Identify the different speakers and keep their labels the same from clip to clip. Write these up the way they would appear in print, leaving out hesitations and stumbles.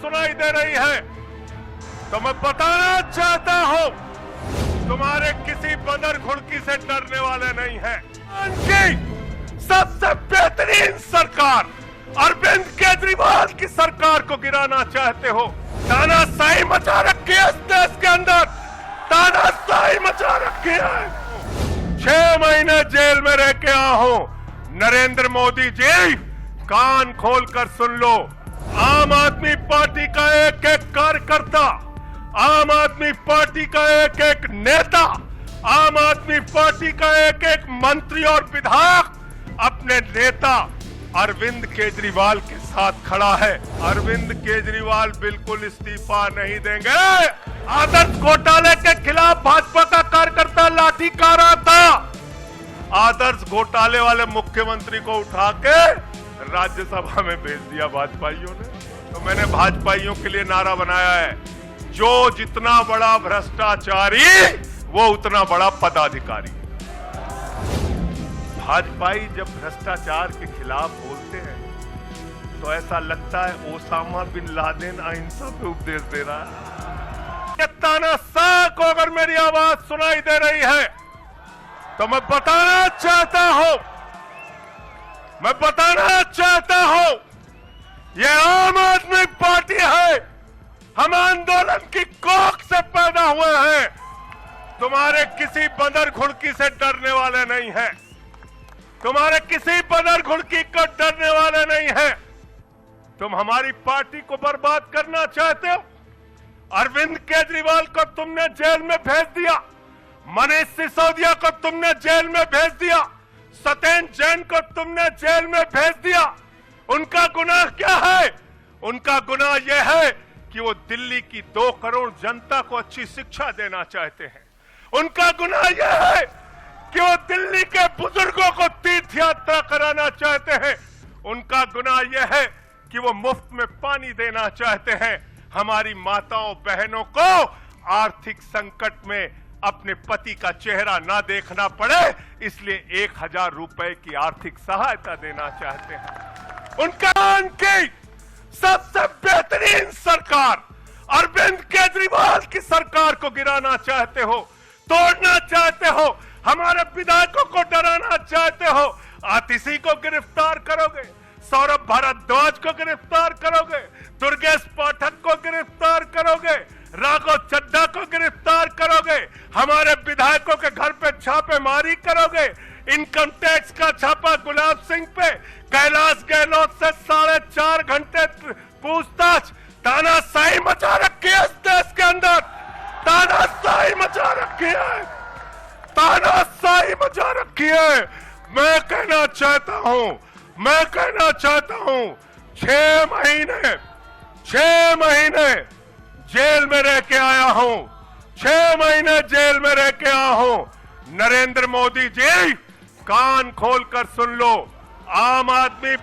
Speaker 1: सुनाई दे रही है तो मैं बताना चाहता हूं, तुम्हारे किसी बदर घुड़की से डरने वाले नहीं हैं। उनकी सबसे बेहतरीन सरकार अरविंद केजरीवाल की सरकार को गिराना चाहते हो। तानाशाही मचा रखी है इस देश के अंदर, तानाशाही मचा रखी है। 6 महीने जेल में रह के आया हूं। नरेंद्र मोदी जी, कान खोलकर सुन लो, आम आदमी पार्टी का एक एक कार्यकर्ता, आम आदमी पार्टी का एक एक नेता, आम आदमी पार्टी का एक एक मंत्री और विधायक अपने नेता अरविंद केजरीवाल के साथ खड़ा है। अरविंद केजरीवाल बिल्कुल इस्तीफा नहीं देंगे। आदर्श घोटाले के खिलाफ भाजपा का कार्यकर्ता लाठी खा रहा था। आदर्श घोटाले वाले मुख्यमंत्री को उठा के राज्यसभा में भेज दिया भाजपाइयों ने। तो मैंने भाजपाइयों के लिए नारा बनाया है, जो जितना बड़ा भ्रष्टाचारी वो उतना बड़ा पदाधिकारी। भाजपाई जब भ्रष्टाचार के खिलाफ बोलते हैं तो ऐसा लगता है ओसामा बिन लादेन अहिंसा पे उपदेश दे रहा है। तानाशाह को अगर मेरी आवाज सुनाई दे रही है तो मैं बताना चाहता हूं, यह आम आदमी पार्टी है। हम आंदोलन की कोख से पैदा हुए हैं। तुम्हारे किसी बंदर घुड़की से डरने वाले नहीं हैं। तुम्हारे किसी बंदर घुड़की को डरने वाले नहीं हैं। तुम हमारी पार्टी को बर्बाद करना चाहते हो। अरविंद केजरीवाल को तुमने जेल में भेज दिया, मनीष सिसोदिया को तुमने जेल में भेज दिया, सत्येंद्र जैन को तुमने जेल में भेज दिया। उनका गुनाह क्या है? उनका गुनाह यह है कि वो दिल्ली की 2 करोड़ जनता को अच्छी शिक्षा देना चाहते हैं। उनका गुनाह यह है कि वो दिल्ली के बुजुर्गों को तीर्थ यात्रा कराना चाहते हैं। उनका गुनाह यह है कि वो मुफ्त में पानी देना चाहते हैं। हमारी माताओं बहनों को आर्थिक संकट में अपने पति का चेहरा ना देखना पड़े, इसलिए 1000 रुपए की आर्थिक सहायता देना चाहते हैं। उनकी सबसे बेहतरीन सरकार अरविंद केजरीवाल की सरकार को गिराना चाहते हो, तोड़ना चाहते हो, हमारे विधायकों को डराना चाहते हो। आतिशी को गिरफ्तार करोगे, सौरभ भारद्वाज को गिरफ्तार करोगे, दुर्गेश पाठक को गिरफ्तार करोगे, राघव चड्ढा को गिरफ्तार करोगे, हमारे विधायकों के घर पे छापेमारी करोगे, इनकम टैक्स का छापा गुलाब सिंह पे, कैलाश गहलोत से 4.5 घंटे पूछताछ। तानाशाही मचा रखी है इस देश के अंदर, तानाशाही मचा रखी है, तानाशाही मचा रखी है। मैं कहना चाहता हूं 6 महीने जेल में रह के आया हूं। 6 महीने जेल में रह के आया हूं। नरेंद्र मोदी जी, कान खोलकर सुन लो, आम आदमी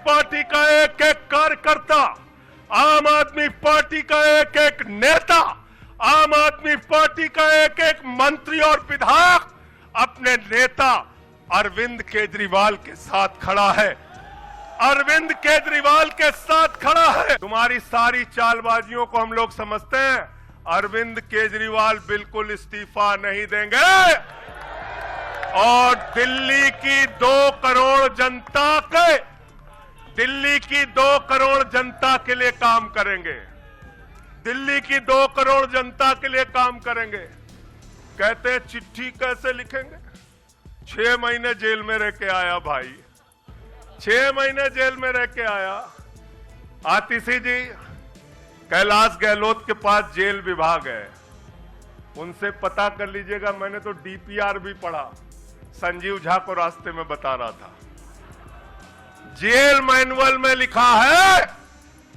Speaker 1: पार्टी का एक एक कार्यकर्ता, आम आदमी पार्टी का एक एक नेता, आम आदमी पार्टी का एक एक मंत्री और विधायक अपने नेता अरविंद केजरीवाल के साथ खड़ा है। अरविंद केजरीवाल के साथ खड़ा है। तुम्हारी सारी चालबाजियों को हम लोग समझते हैं। अरविंद केजरीवाल बिल्कुल इस्तीफा नहीं देंगे और दिल्ली की 2 करोड़ जनता के लिए काम करेंगे। दिल्ली की 2 करोड़ जनता के लिए काम करेंगे। कहते हैं चिट्ठी कैसे लिखेंगे? 6 महीने जेल में रह के आया भाई, 6 महीने जेल में रह के आया। आतिशी जी, कैलाश गहलोत के पास जेल विभाग है, उनसे पता कर लीजिएगा। मैंने तो डीपीआर भी पढ़ा, संजीव झा को रास्ते में बता रहा था। जेल मैनुअल में लिखा है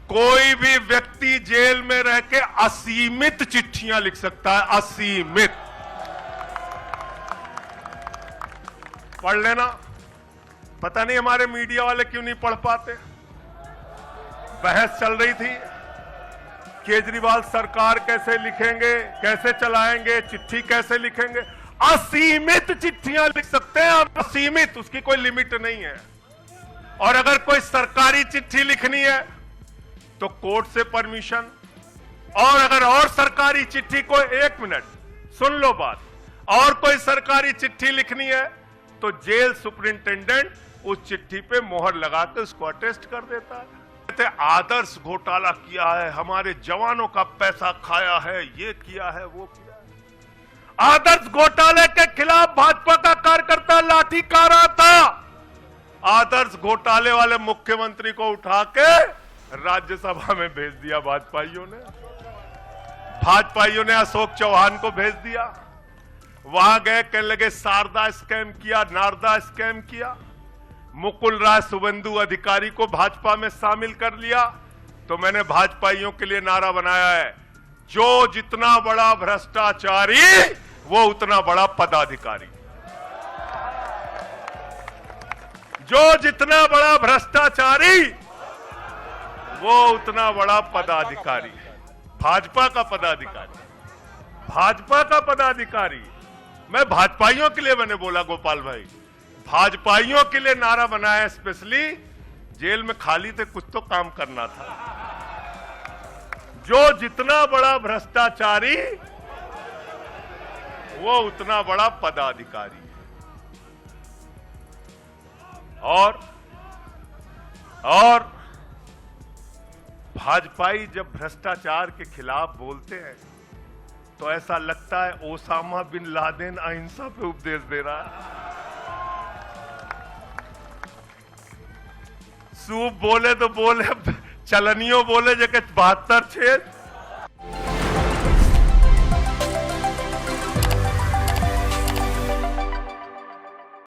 Speaker 1: कोई भी व्यक्ति जेल में रह के असीमित चिट्ठियां लिख सकता है, असीमित। पढ़ लेना। पता नहीं हमारे मीडिया वाले क्यों नहीं पढ़ पाते। बहस चल रही थी, केजरीवाल सरकार कैसे लिखेंगे, कैसे चलाएंगे, चिट्ठी कैसे लिखेंगे। असीमित चिट्ठियां लिख सकते हैं आप, असीमित, उसकी कोई लिमिट नहीं है। और अगर कोई सरकारी चिट्ठी लिखनी है तो कोर्ट से परमिशन, और अगर और सरकारी चिट्ठी को, 1 मिनट सुन लो बात, और कोई सरकारी चिट्ठी लिखनी है तो जेल सुपरिंटेंडेंट उस चिट्ठी पे मोहर लगाकर उसको अटेस्ट कर देता है। आदर्श घोटाला किया है, हमारे जवानों का पैसा खाया है, ये किया है, वो किया है। आदर्श घोटाले के खिलाफ भाजपा का कार्यकर्ता लाठी कारा था। आदर्श घोटाले वाले मुख्यमंत्री को उठा के राज्यसभा में भेज दिया भाजपाइयों ने। भाजपाइयों ने अशोक चौहान को भेज दिया, वहां गए, कहने लगे शारदा स्कैम किया, नारदा स्कैम किया। मुकुल राय शुभेंदु अधिकारी को भाजपा में शामिल कर लिया। तो मैंने भाजपाइयों के लिए नारा बनाया है, जो जितना बड़ा भ्रष्टाचारी वो उतना बड़ा पदाधिकारी। जो जितना बड़ा भ्रष्टाचारी वो उतना बड़ा पदाधिकारी। भाजपा का पदाधिकारी, भाजपा का पदाधिकारी। मैं भाजपाइयों के लिए मैंने बोला, गोपाल भाई, भाजपाइयों के लिए नारा बनाया स्पेशली। जेल में खाली थे, कुछ तो काम करना था। जो जितना बड़ा भ्रष्टाचारी वो उतना बड़ा पदाधिकारी। और भाजपाई जब भ्रष्टाचार के खिलाफ बोलते हैं तो ऐसा लगता है ओसामा बिन लादेन अहिंसा पे उपदेश दे रहा है। सूप बोले तो बोले, चलनियों बोले जगह 72 छेद।